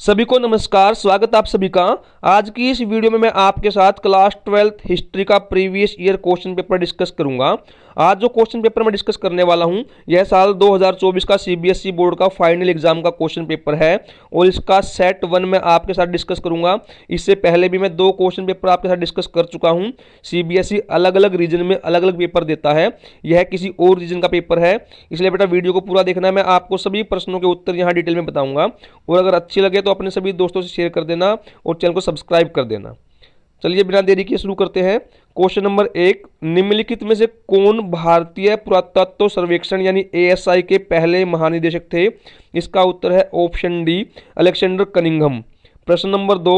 सभी को नमस्कार, स्वागत आप सभी का। आज की इस वीडियो में मैं आपके साथ क्लास 12th हिस्ट्री का previous year question paper discuss करूंगा। आज जो क्वेश्चन पेपर मैं डिस्कस करने वाला हूं, यह साल 2024 का सीबीएसई बोर्ड का फाइनल एग्जाम का क्वेश्चन पेपर है और इसका सेट 1 में आपके साथ डिस्कस करूंगा। इससे पहले भी मैं 2 क्वेश्चन पेपर आपके साथ डिस्कस कर चुका हूं। सीबीएसई अलग अलग रीजन में अलग अलग पेपर देता है, यह किसी और रीजन का पेपर है, इसलिए बेटा वीडियो को पूरा देखना है। मैं आपको सभी प्रश्नों के उत्तर यहाँ डिटेल में बताऊंगा और अगर अच्छी लगे तो अपने सभी दोस्तों से शेयर कर देना और चैनल को सब्सक्राइब कर देना। चलिए बिना देरी के शुरू करते हैं। क्वेश्चन नंबर 1, निम्नलिखित में से कौन भारतीय पुरातत्व सर्वेक्षण यानी एएसआई के पहले महानिदेशक थे? इसका उत्तर है ऑप्शन डी, अलेक्जेंडर कनिंघम। प्रश्न नंबर 2,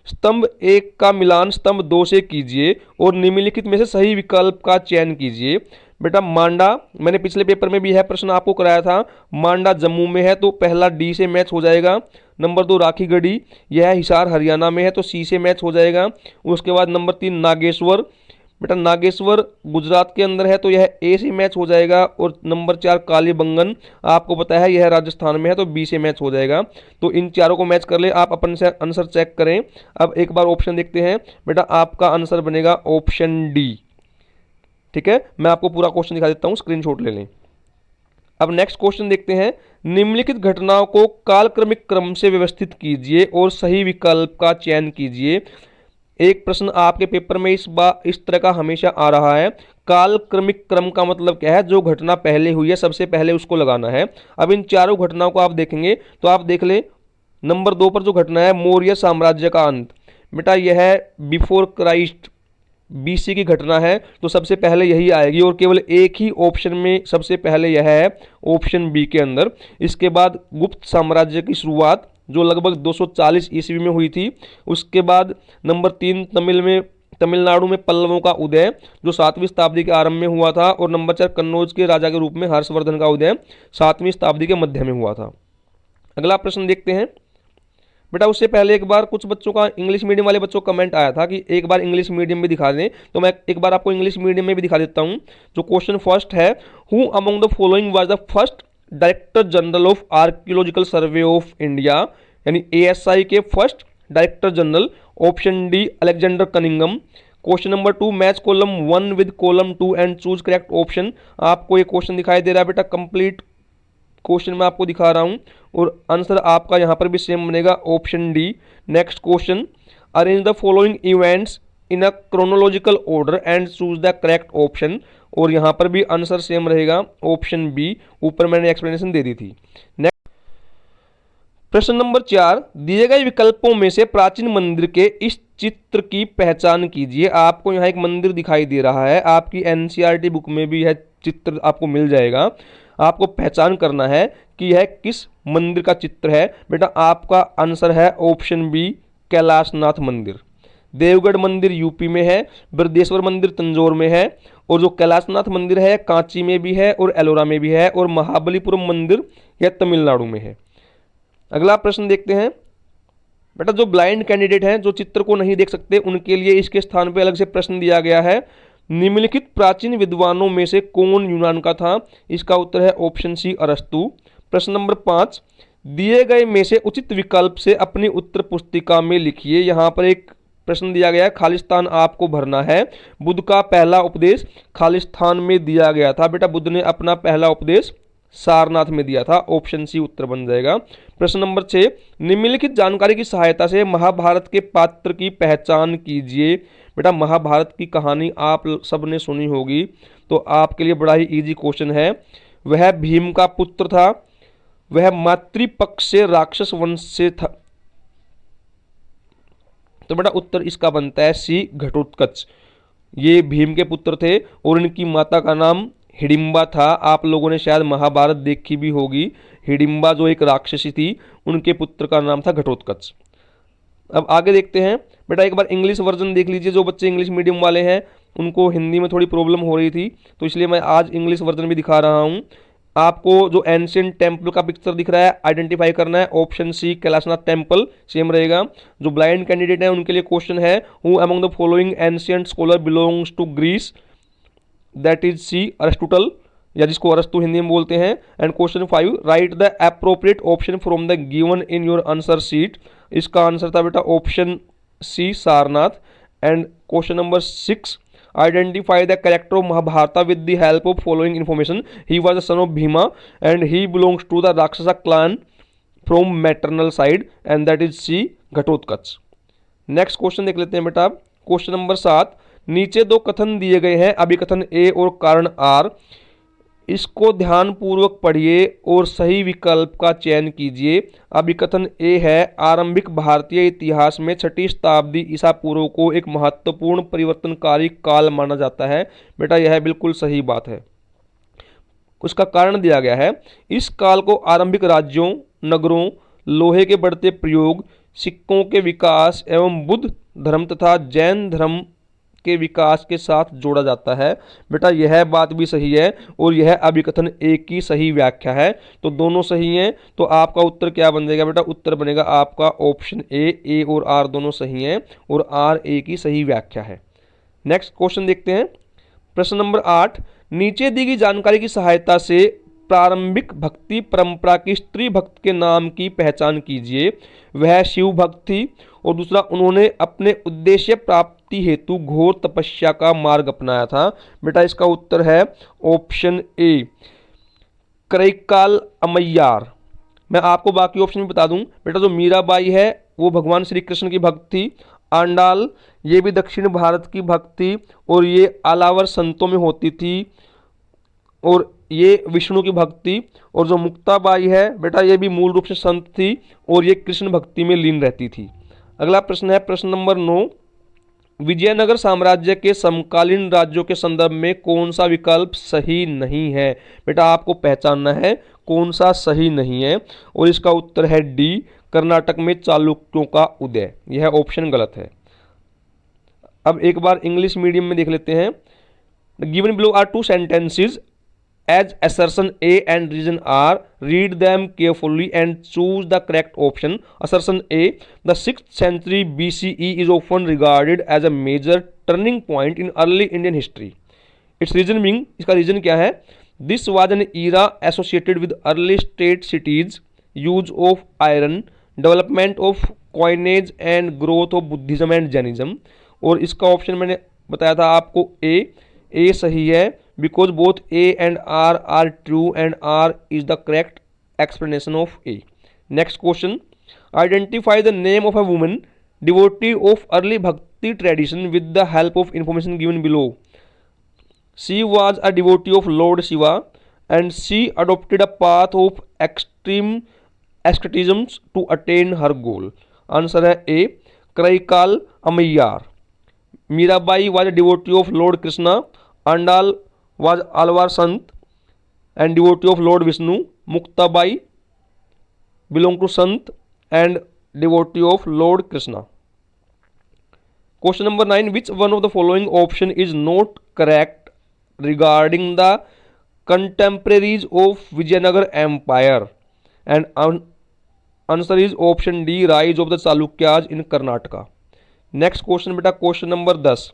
स्तंभ 1 का मिलान स्तंभ 2 से कीजिए और निम्नलिखित में से सही विकल्प का चयन कीजिए। बेटा मांडा, मैंने पिछले पेपर में भी यह प्रश्न आपको कराया था, मांडा जम्मू में है तो पहला डी से मैच हो जाएगा। नंबर 2 राखीगढ़ी, यह हिसार हरियाणा में है तो सी से मैच हो जाएगा। उसके बाद नंबर 3 नागेश्वर, बेटा नागेश्वर गुजरात के अंदर है तो यह ए से मैच हो जाएगा। और नंबर 4 कालीबंगन, आपको पता है यह राजस्थान में है तो बी से मैच हो जाएगा। तो इन चारों को मैच कर ले, आप अपन से आंसर चेक करें। अब एक बार ऑप्शन देखते हैं, बेटा आपका आंसर बनेगा ऑप्शन डी। ठीक है, मैं आपको पूरा क्वेश्चन दिखा देता हूं, स्क्रीनशॉट ले लें। अब नेक्स्ट क्वेश्चन देखते हैं, निम्नलिखित घटनाओं को कालक्रमिक क्रम से व्यवस्थित कीजिए और सही विकल्प का चयन कीजिए। एक प्रश्न आपके पेपर में इस तरह का हमेशा आ रहा है। कालक्रमिक क्रम का मतलब क्या है? जो घटना पहले हुई है सबसे पहले उसको लगाना है। अब इन चारों घटनाओं को आप देखेंगे तो आप देख ले, नंबर 2 पर जो घटना है मौर्य साम्राज्य का अंत, बेटा यह है बिफोर क्राइस्ट बीसी की घटना है तो सबसे पहले यही आएगी और केवल एक ही ऑप्शन में सबसे पहले यह है ऑप्शन बी के अंदर। इसके बाद गुप्त साम्राज्य की शुरुआत जो लगभग 240 ईस्वी में हुई थी। उसके बाद नंबर 3 तमिलनाडु में पल्लवों का उदय जो 7वीं शताब्दी के आरंभ में हुआ था। और नंबर 4 कन्नौज के राजा के रूप में हर्षवर्धन का उदय 7वीं शताब्दी के मध्य में हुआ था। अगला प्रश्न देखते हैं। बेटा उससे पहले एक बार कुछ बच्चों का, इंग्लिश मीडियम वाले बच्चों का कमेंट आया था कि एक बार इंग्लिश मीडियम में दिखा दें, तो मैं एक बार आपको इंग्लिश मीडियम में भी दिखा देता हूं। जो क्वेश्चन फर्स्ट है, who among the following was the first director general of archaeological survey of India, यानी एएसआई के first director general. Option D Alexander Cunningham. Question number 2, match column 1 with column 2 and choose correct option. आपको ये question दिखाई दे रहा है बेटा, complete question मैं आपको दिखा रहा हूं और आंसर आपका यहां पर भी सेम बनेगा, option D. Next question, arrange the following events in a chronological order and choose the correct option. और यहां पर भी आंसर सेम रहेगा, ऑप्शन बी। ऊपर मैंने एक्सप्लेनेशन दे दी थी। नेक्स्ट प्रश्न नंबर 4, दिए गए विकल्पों में से प्राचीन मंदिर के इस चित्र की पहचान कीजिए। आपको यहाँ एक मंदिर दिखाई दे रहा है, आपकी एनसीईआरटी बुक में भी यह चित्र आपको मिल जाएगा। आपको पहचान करना है कि यह किस मंदिर का चित्र है। बेटा आपका आंसर है ऑप्शन बी, कैलाशनाथ मंदिर। देवगढ़ मंदिर यूपी में है, बृहदेश्वर मंदिर तंजौर में है और जो कैलाशनाथ मंदिर है कांची में भी है और एलोरा में भी है और महाबलीपुरम मंदिर यह तमिलनाडु में है। अगला प्रश्न देखते हैं। बेटा जो ब्लाइंड कैंडिडेट हैं, जो चित्र को नहीं देख सकते, उनके लिए इसके स्थान पर अलग से प्रश्न दिया गया है। निम्नलिखित प्राचीन विद्वानों में से कौन यूनान का था? इसका उत्तर है ऑप्शन सी, अरस्तु। प्रश्न नंबर 5, दिए गए में से उचित विकल्प से अपनी उत्तर पुस्तिका में लिखिए। यहां पर एक प्रश्न दिया गया है, खालिस्तान आपको भरना है। बुद्ध का पहला उपदेश खालिस्तान में दिया गया था। बेटा बुद्ध ने अपना पहला उपदेश सारनाथ में दिया था, ऑप्शन सी उत्तर बन जाएगा। प्रश्न नंबर 6, निम्नलिखित जानकारी की सहायता से महाभारत के पात्र की पहचान कीजिए। बेटा महाभारत की कहानी आप सबने सुनी होगी तो आपके लिए बड़ा ही इजी क्वेश्चन है। वह भीम का पुत्र था, वह मातृपक्ष से राक्षस वंश से था। तो बेटा उत्तर इसका बनता है सी, घटोत्कच। ये भीम के पुत्र थे और इनकी माता का नाम हिडिंबा था। आप लोगों ने शायद महाभारत देखी भी होगी। हिडिंबा जो एक राक्षसी थी, उनके पुत्र का नाम था घटोत्कच। अब आगे देखते हैं। बेटा एक बार इंग्लिश वर्जन देख लीजिए। जो बच्चे इंग्लिश मीडियम वाले हैं उनको हिंदी में थोड़ी प्रॉब्लम हो रही थी तो इसलिए मैं आज इंग्लिश वर्जन भी दिखा रहा हूं। आपको जो एंशिएंट टेम्पल का पिक्चर दिख रहा है आइडेंटिफाई करना है, option C Kailashnath temple same रहेगा। जो ब्लाइंड कैंडिडेट है उनके लिए क्वेश्चन है, who among the following ancient scholar belongs to Greece? That is C, Aristotle. या जिसको अरस्तु हिंदी में बोलते हैं। And question 5, write the appropriate option from the given in your answer sheet. इसका आंसर था बेटा option C Sarnath. And question number 6, identify the character of Mahabharata with the help of following information. He was the son of Bhima and he belongs to the rakshasa clan from maternal side and that is C Ghatotkacha. Next question देख लेते हैं बेटा। Question number 7, नीचे दो कथन दिए गए हैं, अभिकथन ए और कारण आर। इसको ध्यानपूर्वक पढ़िए और सही विकल्प का चयन कीजिए। अभिकथन ए है, आरंभिक भारतीय इतिहास में 6ठी शताब्दी ईसा पूर्व को एक महत्वपूर्ण परिवर्तनकारी काल माना जाता है। बेटा यह बिल्कुल सही बात है। उसका कारण दिया गया है, इस काल को आरंभिक राज्यों, नगरों, लोहे के बढ़ते प्रयोग, सिक्कों के विकास एवं बुद्ध धर्म तथा जैन धर्म के विकास के साथ जोड़ा जाता है। बेटा यह बात भी सही है और यह अभिकथन ए की सही व्याख्या है। तो दोनों सही हैं, तो आपका उत्तर क्या बन जाएगा बेटा? उत्तर बनेगा आपका ऑप्शन ए और आर दोनों सही हैं और आर ए की सही व्याख्या है। नेक्स्ट क्वेश्चन देखते हैं। प्रश्न नंबर 8, नीचे दी गई जानकारी की सहायता से प्रारंभिक भक्ति परंपरा की स्त्री भक्त के नाम की पहचान कीजिए। वह शिव भक्त थी और दूसरा, उन्होंने अपने उद्देश्य प्राप्ति हेतु घोर तपस्या का मार्ग अपनाया था। बेटा इसका उत्तर है ऑप्शन ए, करैक्काल अम्मैयार। मैं आपको बाकी ऑप्शन भी बता दूं। बेटा जो मीराबाई है वो भगवान श्री कृष्ण की भक्त थी। आंडाल ये भी दक्षिण भारत की भक्त थी और ये आलावर संतों में होती थी और ये विष्णु की भक्ति। और जो मुक्ताबाई है बेटा ये भी मूल रूप से संत थी और ये कृष्ण भक्ति में लीन रहती थी। अगला प्रश्न है प्रश्न नंबर 9, विजयनगर साम्राज्य के समकालीन राज्यों के संदर्भ में कौन सा विकल्प सही नहीं है? बेटा आपको पहचानना है कौन सा सही नहीं है और इसका उत्तर है डी, कर्नाटक में चालुक्यों का उदय। यह ऑप्शन गलत है। अब एक बार इंग्लिश मीडियम में देख लेते हैं। Given below are 2 sentences as assertion A and reason R. Read them carefully and choose the correct option. Assertion A, the 6th century BCE is often regarded as a major turning point in early Indian history. Its reason being, इसका reason क्या है? This was an era associated with early state cities, use of iron, development of coinage and growth of Buddhism and Jainism. और इसका option मैंने बताया था आपको ए सही है, because both A and R are true and R is the correct explanation of A. Next question, identify the name of a woman devotee of early bhakti tradition with the help of information given below. She was a devotee of Lord Shiva and she adopted a path of extreme asceticism to attain her goal. Answer है A, Karaikkal Ammaiyar. Mirabai was a devotee of Lord Krishna. Andal was Alvar Sant and devotee of Lord Vishnu. Muktabai belonged to Sant and devotee of Lord Krishna. Question number 9, which one of the following option is not correct regarding the contemporaries of Vijayanagar Empire? And answer is option D, rise of the Chalukyas in Karnataka. Next question बेटा, question number 10,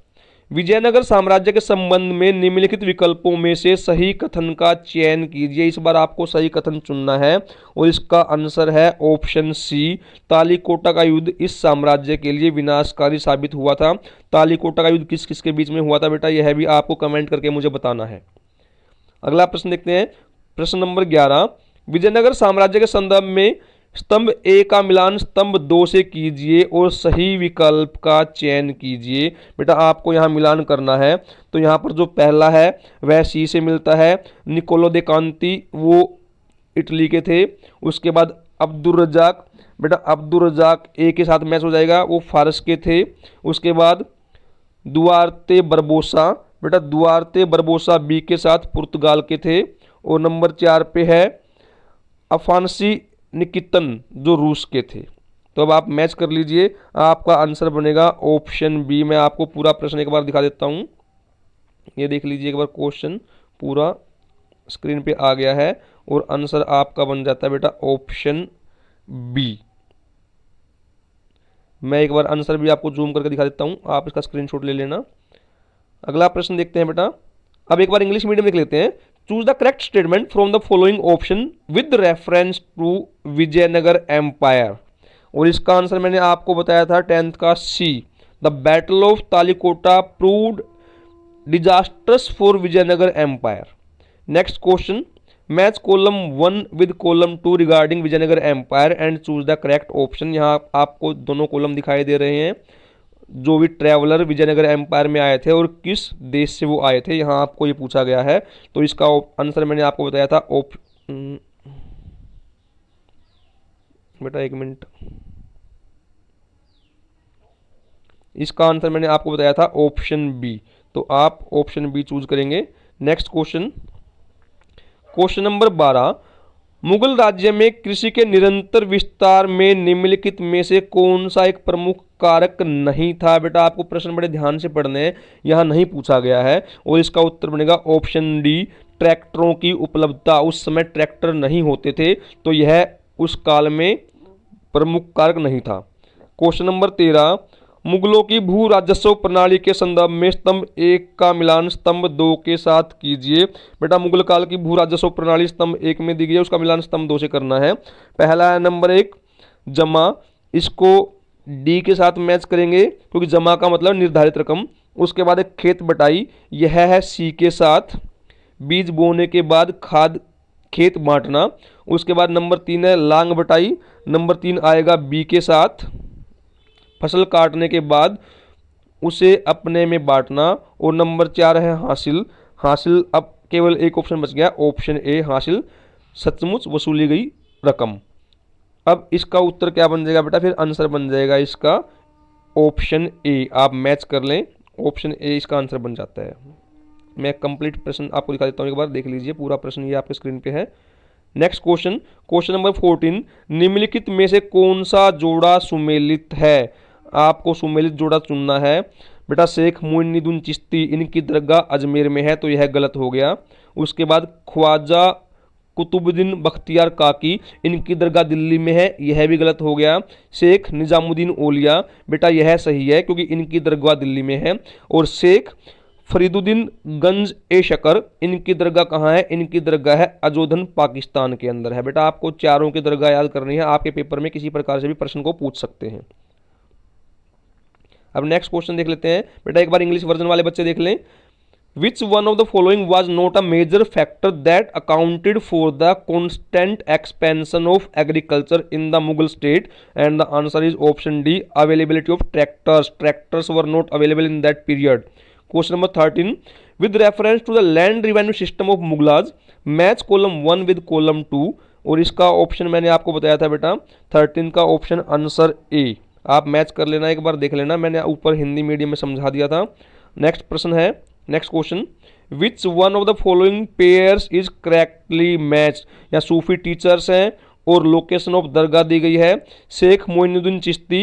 Vijayanagar साम्राज्य के संबंध में निम्नलिखित विकल्पों में से सही कथन का चयन कीजिए। इस बार आपको सही कथन चुनना है और इसका आंसर है ऑप्शन सी, तालीकोटा का युद्ध इस साम्राज्य के लिए विनाशकारी साबित हुआ था। तालीकोटा का युद्ध किस किस के बीच में हुआ था बेटा, यह भी आपको कमेंट करके मुझे बताना है। अगला प्रश्न देखते हैं। प्रश्न नंबर 11, विजयनगर साम्राज्य के संदर्भ में स्तंभ ए का मिलान स्तंभ 2 से कीजिए और सही विकल्प का चयन कीजिए। बेटा आपको यहाँ मिलान करना है, तो यहाँ पर जो पहला है वह सी से मिलता है। निकोलो दे कांति वो इटली के थे। उसके बाद अब्दुल रजाक, बेटा अब्दुल रजाक ए के साथ मैच हो जाएगा, वो फारस के थे। उसके बाद दुआर्ते बरबोसा, बेटा दुआर्ते बरबोसा बी के साथ पुर्तगाल के थे। और नंबर 4 पे है अफांसी निकितन जो रूस के थे। तो अब आप मैच कर लीजिए, आपका आंसर बनेगा ऑप्शन बी। मैं आपको पूरा प्रश्न एक बार दिखा देता हूँ, ये देख लीजिए एक बार, क्वेश्चन पूरा स्क्रीन पे आ गया है और आंसर आपका बन जाता है बेटा ऑप्शन बी। मैं एक बार आंसर भी आपको जूम करके दिखा देता हूँ, आप इसका स्क्रीनशॉट ले लेना। अगला प्रश्न देखते हैं बेटा। अब एक बार इंग्लिश मीडियम देख लेते हैं। Choose the correct statement from the following option with reference to Vijayanagar empire. और इसका आंसर मैंने आपको बताया था 10th का C, the battle of Talikota proved disasters for Vijayanagar empire. Next question, match column 1 with column 2 regarding Vijayanagar empire and choose the correct option. यहाँ आपको दोनों कॉलम दिखाई दे रहे हैं, जो भी ट्रैवलर विजयनगर एम्पायर में आए थे और किस देश से वो आए थे, यहाँ आपको ये पूछा गया है। तो इसका आंसर मैंने आपको बताया था बेटा एक मिनट, इसका आंसर मैंने आपको बताया था ऑप्शन बी, तो आप ऑप्शन बी चूज करेंगे। Next question, question number 12, Mughal राज्य में कृषि के निरंतर विस्तार में निम्नलिखित में से कौन सा एक प्रमुख कारक नहीं था। बेटा आपको प्रश्न बड़े ध्यान से पढ़ने हैं, यहाँ नहीं पूछा गया है, और इसका उत्तर बनेगा ऑप्शन डी, ट्रैक्टरों की उपलब्धता। उस समय ट्रैक्टर नहीं होते थे, तो यह उस काल में प्रमुख कारक नहीं था। क्वेश्चन नंबर 13, मुगलों की भू राजस्व प्रणाली के संदर्भ में स्तंभ 1 का मिलान स्तंभ 2 के साथ कीजिए। बेटा मुगल काल की भू राजस्व प्रणाली स्तंभ 1 में दी गई है, उसका मिलान स्तंभ 2 से करना है। पहला है नंबर 1 जमा, इसको डी के साथ मैच करेंगे क्योंकि जमा का मतलब निर्धारित रकम। उसके बाद एक खेत बटाई, यह है सी के साथ। बीज बोने के बाद खाद खेत बांटना। उसके बाद नंबर 3 है लांग बटाई, नंबर 3 आएगा बी के साथ। फसल काटने के बाद उसे अपने में बांटना। और नंबर 4 है हासिल। हासिल, अब केवल एक ऑप्शन बच गया, ऑप्शन ए हासिल, सचमुच वसूली गई रकम। अब इसका उत्तर क्या बन जाएगा बेटा, फिर आंसर बन जाएगा इसका ऑप्शन ए। आप मैच कर लें, ऑप्शन ए इसका आंसर बन जाता है। मैं कंप्लीट प्रश्न आपको दिखा देता हूँ, एक बार देख लीजिए, पूरा प्रश्न ये आपके स्क्रीन पे है। नेक्स्ट क्वेश्चन, क्वेश्चन नंबर 14, निम्नलिखित में से कौन सा जोड़ा सुमेलित है। आपको सुमेलित जोड़ा चुनना है। बेटा शेख मोइनुद्दीन चिश्ती, इनकी दरगाह अजमेर में है, तो यह गलत हो गया। उसके बाद ख्वाजा कुतुबुद्दीन बख्तियार काकी, इनकी दरगाह दिल्ली में है, यह भी गलत हो गया। शेख निजामुद्दीन औलिया, बेटा यह सही है क्योंकि इनकी दरगाह दिल्ली में है। और शेख फरीदुद्दीन गंज ए शकर, इनकी दरगाह कहाँ है, इनकी दरगाह है अजोधन पाकिस्तान के अंदर है। बेटा आपको चारों की दरगाह याद करनी है, आपके पेपर में किसी प्रकार से भी प्रश्न को पूछ सकते हैं। अब नेक्स्ट क्वेश्चन देख लेते हैं। बेटा एक बार इंग्लिश वर्जन वाले बच्चे देख लें। Which one of the following was not a major factor that accounted for the constant expansion of agriculture in the Mughal state, and the answer is option D, availability of tractors. Tractors were not available in that period. Question number 13, with reference to the land revenue system of Mughals, match column 1 with column 2। और इसका option मैंने आपको बताया था बेटा 13 का option answer A. आप match कर लेना, एक बार देख लेना, मैंने ऊपर हिंदी मीडियम में समझा दिया था। नेक्स्ट प्रश्न है, next question, which one of the following pairs is correctly match. या सूफी टीचर्स हैं और लोकेशन ऑफ दरगाह दी गई है Sheikh Moinuddin Chishti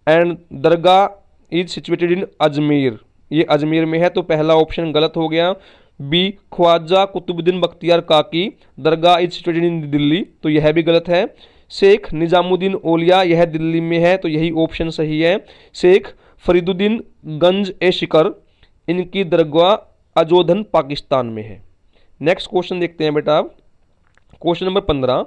and dargah is situated in Ajmer, ये अजमेर में है, तो पहला ऑप्शन गलत हो गया। बी ख्वाजा कुतुबुद्दीन बख्तियार काकी, दरगाह इज सिचुएटेड इन दिल्ली, तो यह भी गलत है। शेख निजामुद्दीन औलिया, यह दिल्ली में है, तो यही ऑप्शन सही है। शेख फरीदुद्दीन गंज ए शिकर, इनकी दरगाह अजोधन पाकिस्तान में है। नेक्स्ट क्वेश्चन देखते हैं बेटा, क्वेश्चन नंबर 15,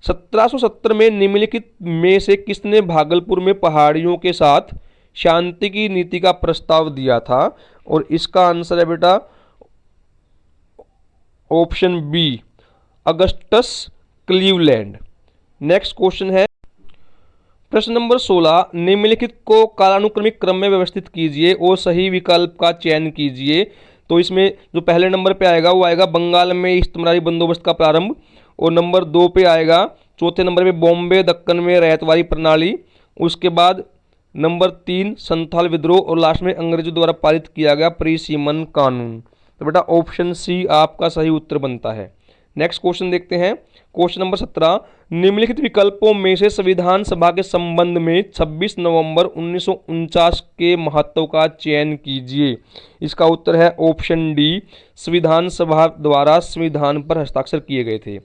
1770 में निम्नलिखित में से किसने भागलपुर में पहाड़ियों के साथ शांति की नीति का प्रस्ताव दिया था। और इसका आंसर है बेटा option B, Augustus Cleveland. Next question है प्रश्न नंबर 16, निम्नलिखित को कालानुक्रमिक क्रम में व्यवस्थित कीजिए और सही विकल्प का चयन कीजिए। तो इसमें जो पहले नंबर पे आएगा वो आएगा बंगाल में इस्तमरारी बंदोबस्त का प्रारंभ, और नंबर 2 पे आएगा, चौथे नंबर पे बॉम्बे दक्कन में रैयतवारी प्रणाली। उसके बाद नंबर 3 संथाल विद्रोह, और लास्ट में अंग्रेजों द्वारा पारित किया गया प्री-सीमन कानून। तो बेटा ऑप्शन सी आपका सही उत्तर बनता है। नेक्स्ट क्वेश्चन देखते हैं, क्वेश्चन नंबर 17, निम्नलिखित विकल्पों में से संविधान सभा के संबंध में 26 नवंबर 1949 के महत्व का चयन कीजिए। इसका उत्तर है ऑप्शन डी, संविधान सभा द्वारा संविधान पर हस्ताक्षर किए गए थे।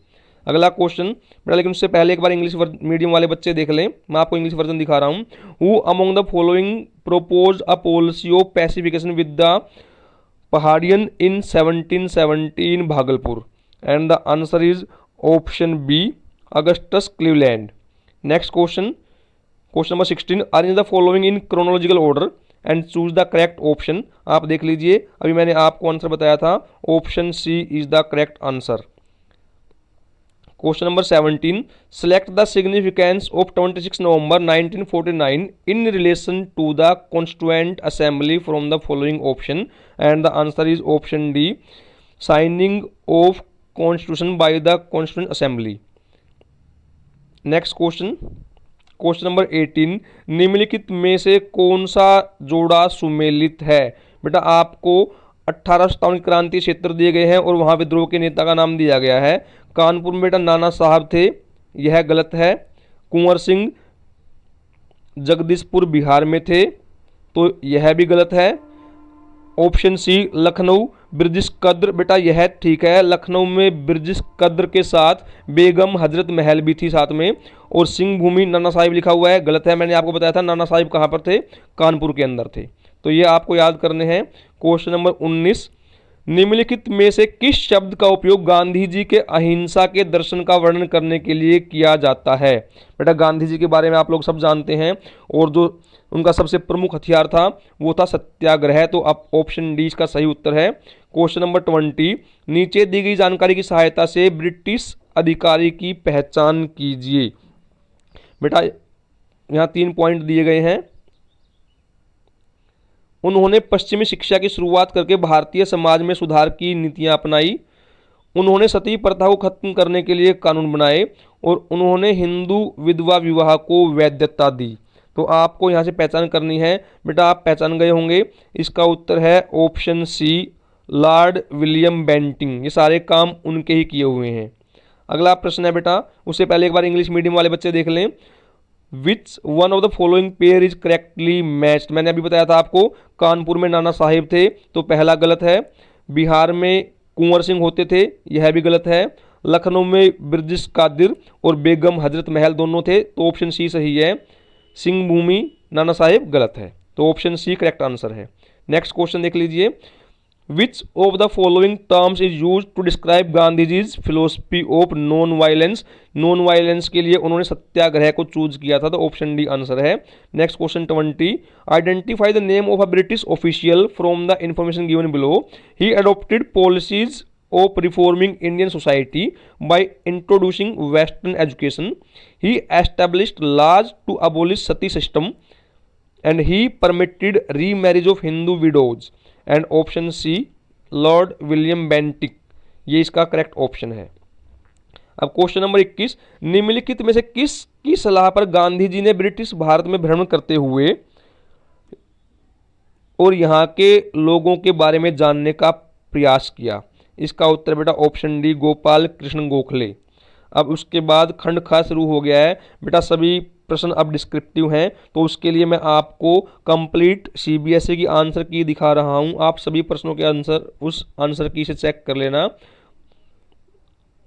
अगला क्वेश्चन बेटा, लेकिन उससे पहले एक बार इंग्लिश मीडियम वाले बच्चे देख लें, मैं आपको इंग्लिश वर्जन दिखा रहा हूँ। Who among the following propose a policy of pacification with the Pahariyan in 1717 Bhagalpur. And the answer is option B Augustus Cleveland. Next question, question number 16, arrange the following in chronological order and choose the correct option. आप देख लीजिए, अभी मैंने आपको answer बताया था, option C is the correct answer. Question number 17, select the significance of 26 November 1949 in relation to the constituent assembly from the following option. And the answer is option D signing of constitution by the constituent assembly. Next question, question number 18, निम्नलिखित में से कौन सा जोड़ा सुमेलित है। बेटा आपको 1857 क्रांति क्षेत्र दिए गए हैं और वहां विद्रोह के नेता का नाम दिया गया है। कानपुर में बेटा नाना साहब थे, यह गलत है। कुंवर सिंह जगदीशपुर बिहार में थे, तो यह भी गलत है। ऑप्शन सी लखनऊ ब्रिटिश कद्र, बेटा यह ठीक है, लखनऊ में ब्रिटिश कद्र के साथ बेगम हजरत महल भी थी साथ में। और सिंह भूमि नाना साहिब लिखा हुआ है, गलत है। मैंने आपको बताया था नाना साहिब कहाँ पर थे, कानपुर के अंदर थे, तो ये आपको याद करने हैं। क्वेश्चन नंबर 19, निम्नलिखित में से किस शब्द का उपयोग गांधी जी के अहिंसा के दर्शन का वर्णन करने के लिए किया जाता है। बेटा गांधी जी के बारे में आप लोग सब जानते हैं, और जो उनका सबसे प्रमुख हथियार था वो था सत्याग्रह, तो अब ऑप्शन डी इसका सही उत्तर है। क्वेश्चन नंबर 20, नीचे दी गई जानकारी की सहायता से ब्रिटिश अधिकारी की पहचान कीजिए। बेटा यहाँ 3 पॉइंट दिए गए हैं। उन्होंने पश्चिमी शिक्षा की शुरुआत करके भारतीय समाज में सुधार की नीतियां अपनाई। उन्होंने सती प्रथा को खत्म करने के लिए कानून बनाए और उन्होंने हिंदू विधवा विवाह को वैधता दी। तो आपको यहाँ से पहचान करनी है। बेटा आप पहचान गए होंगे, इसका उत्तर है option C Lord William Bentinck. ये सारे काम उनके ही किए हुए हैं। अगला प्रश्न है बेटा, उससे पहले एक बार इंग्लिश मीडियम वाले बच्चे देख लें। Which one of the following pair is correctly matched. मैंने अभी बताया था आपको, कानपुर में नाना साहिब थे, तो पहला गलत है। बिहार में कुंवर सिंह होते थे, यह भी गलत है। लखनऊ में ब्रिटिश कादिर और बेगम हजरत महल दोनों थे, तो ऑप्शन सी सही है। सिंह भूमि नाना साहिब गलत है, तो ऑप्शन सी करेक्ट आंसर है। नेक्स्ट क्वेश्चन देख लीजिए, which of the following terms is use to describe Gandhiji's philosophy of non violence. Non violence के लिए उन्होंने सत्याग्रह को चूज किया था, तो ऑप्शन डी आंसर है। Next question 20, identify the name of a British official from the information given below. He adopted policies of reforming Indian society by introducing Western education. He established laws to abolish sati system and he permitted remarriage of Hindu widows. And option C Lord William Bentinck, ये इसका correct option है। अब question number 21, निम्नलिखित में से किसकी सलाह पर गांधी जी ने ब्रिटिश भारत में भ्रमण करते हुए और यहाँ के लोगों के बारे में जानने का प्रयास किया। इसका उत्तर बेटा ऑप्शन डी गोपाल कृष्ण गोखले। अब उसके बाद खंड खा शुरू हो गया है बेटा, सभी प्रश्न अब डिस्क्रिप्टिव हैं, तो उसके लिए मैं आपको कंप्लीट सीबीएसई की आंसर की दिखा रहा हूं। आप सभी प्रश्नों के आंसर उस आंसर की से चेक कर लेना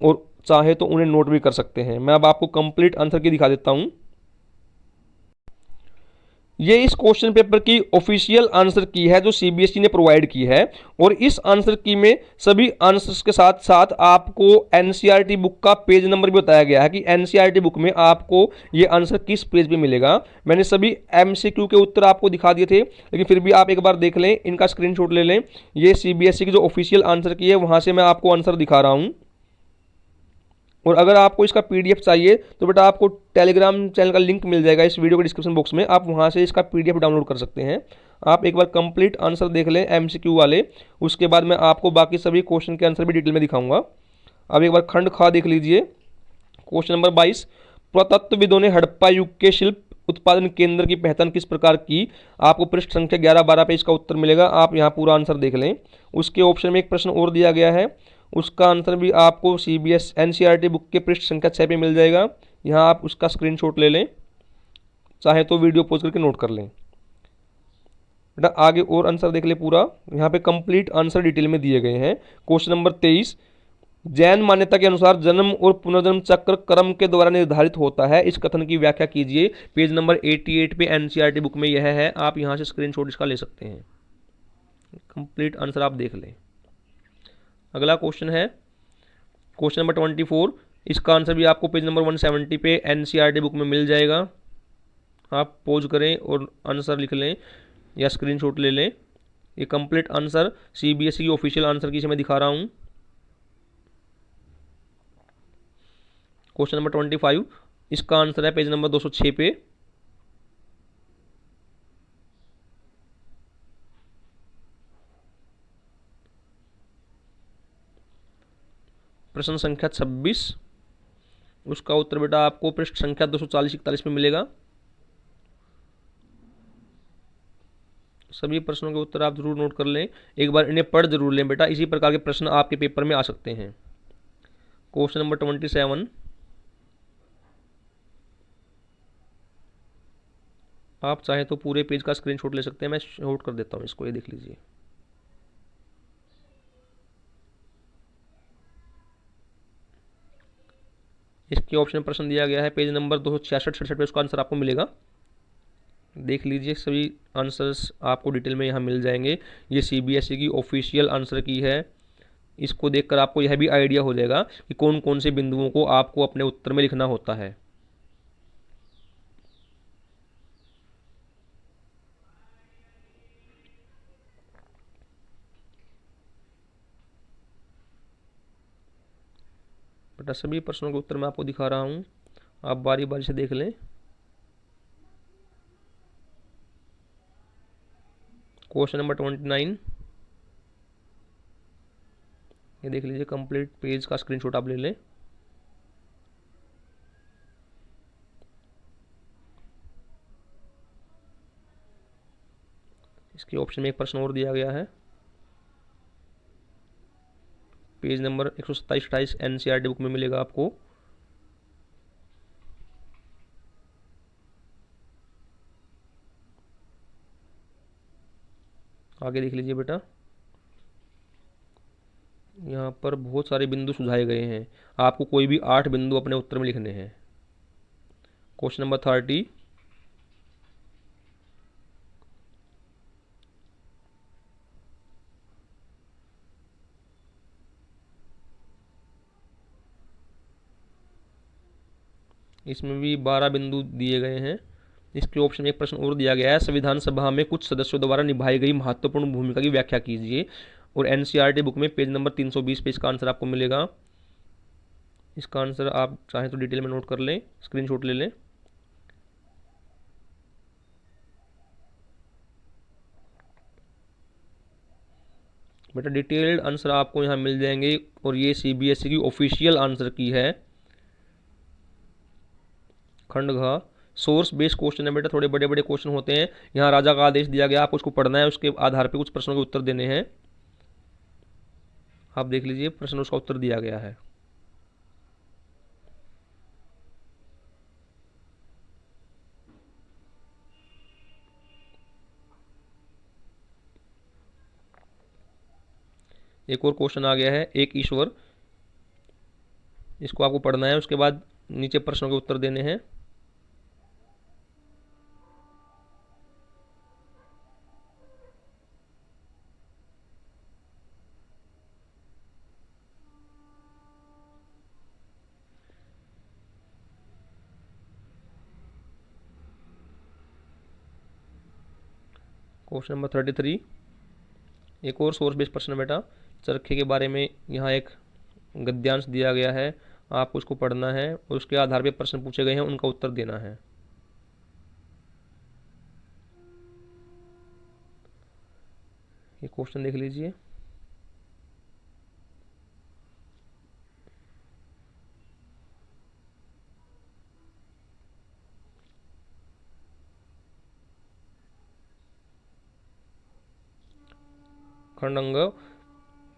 और चाहे तो उन्हें नोट भी कर सकते हैं। मैं अब आपको कंप्लीट आंसर की दिखा देता हूं। ये इस क्वेश्चन पेपर की ऑफिशियल आंसर की है जो सीबीएसई ने प्रोवाइड की है, और इस आंसर की में सभी आंसर्स के साथ साथ आपको एनसीईआरटी बुक का पेज नंबर भी बताया गया है कि एनसीईआरटी बुक में आपको ये आंसर किस पेज पे मिलेगा। मैंने सभी एमसीक्यू के उत्तर आपको दिखा दिए थे, लेकिन फिर भी आप एक बार देख लें, इनका स्क्रीनशॉट ले लें। ये सीबीएसई की जो ऑफिशियल आंसर की है वहां से मैं आपको आंसर दिखा रहा हूँ। और अगर आपको इसका पीडीएफ चाहिए तो बेटा आपको टेलीग्राम चैनल का लिंक मिल जाएगा इस वीडियो के डिस्क्रिप्शन बॉक्स में, आप वहां से इसका पीडीएफ डाउनलोड कर सकते हैं। आप एक बार कंप्लीट आंसर देख लें एमसीक्यू वाले, उसके बाद मैं आपको बाकी सभी क्वेश्चन के आंसर भी डिटेल में दिखाऊंगा। अब एक बार खंड खा देख लीजिए। क्वेश्चन नंबर 22, पुरातत्वविदों ने हड़प्पा युग के शिल्प उत्पादन केंद्र की पहचान किस प्रकार की। आपको पृष्ठ संख्या 11-12 पे इसका उत्तर मिलेगा, आप यहाँ पूरा आंसर देख लें। उसके ऑप्शन में एक प्रश्न और दिया गया है, उसका आंसर भी आपको सीबीएस एनसीईआरटी बुक के पृष्ठ संख्या 6 पे मिल जाएगा। यहाँ आप उसका स्क्रीनशॉट ले लें, चाहे तो वीडियो पॉज करके नोट कर लें। बेटा आगे और आंसर देख ले पूरा, यहाँ पे कंप्लीट आंसर डिटेल में दिए गए हैं। क्वेश्चन नंबर 23, जैन मान्यता के अनुसार जन्म और पुनर्जन्म चक्र कर्म के द्वारा निर्धारित होता है, इस कथन की व्याख्या कीजिए। पेज नंबर 88 पे एनसीईआरटी बुक में यह है, आप यहाँ से स्क्रीनशॉट इसका ले सकते हैं। कंप्लीट आंसर आप देख लें। अगला क्वेश्चन है क्वेश्चन नंबर 24। इसका आंसर भी आपको पेज नंबर 170 पे एनसीईआरटी बुक में मिल जाएगा। आप पॉज करें और आंसर लिख लें या स्क्रीनशॉट ले लें। ये कंप्लीट आंसर सीबीएसई की ऑफिशियल आंसर की से मैं दिखा रहा हूँ। क्वेश्चन नंबर 25, इसका आंसर है पेज नंबर 206 पे। प्रश्न संख्या 26, उसका उत्तर बेटा आपको पृष्ठ संख्या 240-41 में मिलेगा। सभी प्रश्नों के उत्तर आप जरूर नोट कर लें, एक बार इन्हें पढ़ जरूर लें बेटा, इसी प्रकार के प्रश्न आपके पेपर में आ सकते हैं। क्वेश्चन नंबर 27, आप चाहे तो पूरे पेज का स्क्रीनशॉट ले सकते हैं, मैं शॉर्ट कर देता हूं इसको, ये देख लीजिए। इसके ऑप्शन प्रश्न दिया गया है पेज नंबर 266-67 पे, उसका आंसर आपको मिलेगा। देख लीजिए, सभी आंसर्स आपको डिटेल में यहाँ मिल जाएंगे। ये सीबीएसई की ऑफिशियल आंसर की है। इसको देखकर आपको यह भी आइडिया हो जाएगा कि कौन कौन से बिंदुओं को आपको अपने उत्तर में लिखना होता है। बेटा सभी प्रश्नों के उत्तर मैं आपको दिखा रहा हूँ, आप बारी बारी से देख लें। क्वेश्चन नंबर 29, ये देख लीजिए, कंप्लीट पेज का स्क्रीनशॉट आप ले लें। इसके ऑप्शन में एक प्रश्न और दिया गया है, पेज नंबर 127-28 एनसीईआरटी बुक में मिलेगा आपको। आगे देख लीजिए बेटा, यहाँ पर बहुत सारे बिंदु सुझाए गए हैं, आपको कोई भी 8 बिंदु अपने उत्तर में लिखने हैं। क्वेश्चन नंबर 30, इसमें भी 12 बिंदु दिए गए हैं। इसके ऑप्शन में एक प्रश्न और दिया गया है, संविधान सभा में कुछ सदस्यों द्वारा निभाई गई महत्वपूर्ण भूमिका की व्याख्या कीजिए। और एनसीईआरटी बुक में पेज नंबर 320 पे इसका आंसर आपको मिलेगा। इसका आंसर आप चाहें तो डिटेल में नोट कर लें, स्क्रीनशॉट ले लें। बेटा डिटेल्ड आंसर आपको यहाँ मिल जाएंगे, और ये सीबीएसई की ऑफिशियल आंसर की है। खंड घ सोर्स बेस्ड क्वेश्चन है बेटा, थोड़े बड़े बड़े क्वेश्चन होते हैं। यहाँ राजा का आदेश दिया गया, आपको उसको पढ़ना है, उसके आधार पे कुछ प्रश्नों के उत्तर देने हैं। आप देख लीजिए, प्रश्न उसका उत्तर दिया गया है। एक और क्वेश्चन आ गया है, एक ईश्वर, इसको आपको पढ़ना है, उसके बाद नीचे प्रश्नों के उत्तर देने हैं। क्वेश्चन नंबर 33, एक और सोर्स बेस्ड प्रश्न बेटा, चरखे के बारे में यहाँ एक गद्यांश दिया गया है, आपको उसको पढ़ना है और उसके आधार पर प्रश्न पूछे गए हैं, उनका उत्तर देना है। ये क्वेश्चन देख लीजिए। खंड अंग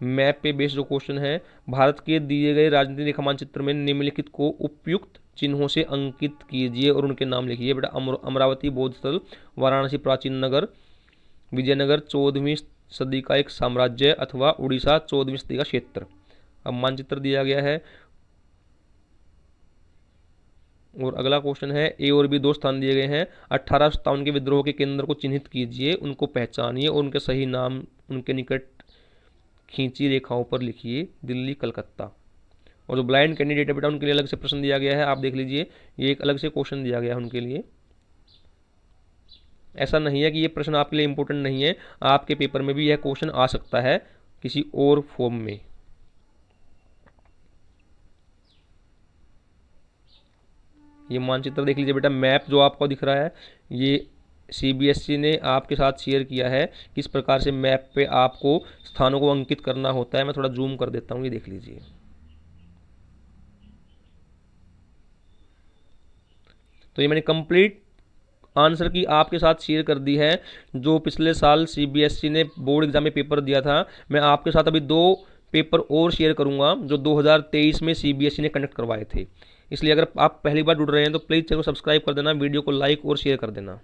मैप पे बेस्ड जो क्वेश्चन है, भारत के दिए गए राजनीतिक रेखा मानचित्र में निम्नलिखित को उपयुक्त चिन्हों से अंकित कीजिए और उनके नाम लिखिए। बेटा अमरावती बौद्ध स्थल, वाराणसी प्राचीन नगर, विजयनगर 14वीं सदी का एक साम्राज्य, अथवा उड़ीसा 14वीं सदी का क्षेत्र। अब मानचित्र दिया गया है, और अगला क्वेश्चन है ए और बी दो स्थान दिए गए हैं। 1857 के विद्रोह के केंद्र को चिन्हित कीजिए, उनको पहचानिए और उनके सही नाम उनके निकट खींची रेखाओं पर लिखिए। दिल्ली, कलकत्ता। और जो ब्लाइंड कैंडिडेट है बेटा उनके लिए अलग से प्रश्न दिया गया है, आप देख लीजिए, ये एक अलग से क्वेश्चन दिया गया है उनके लिए। ऐसा नहीं है कि ये प्रश्न आपके लिए इंपॉर्टेंट नहीं है, आपके पेपर में भी यह क्वेश्चन आ सकता है किसी और फॉर्म में। ये मानचित्र देख लीजिए बेटा, मैप जो आपको दिख रहा है ये सीबीएसई ने आपके साथ शेयर किया है, किस प्रकार से मैप पे आपको स्थानों को अंकित करना होता है। मैं थोड़ा जूम कर देता हूँ, ये देख लीजिए। तो ये मैंने कंप्लीट आंसर की आपके साथ शेयर कर दी है। जो पिछले साल सीबीएसई ने बोर्ड एग्जाम में पेपर दिया था, मैं आपके साथ अभी 2 पेपर और शेयर करूंगा जो 2023 में सीबीएसई ने कंडक्ट करवाए थे। इसलिए अगर आप पहली बार जुड़ रहे हैं तो प्लीज़ चैनल को सब्सक्राइब कर देना, वीडियो को लाइक और शेयर कर देना।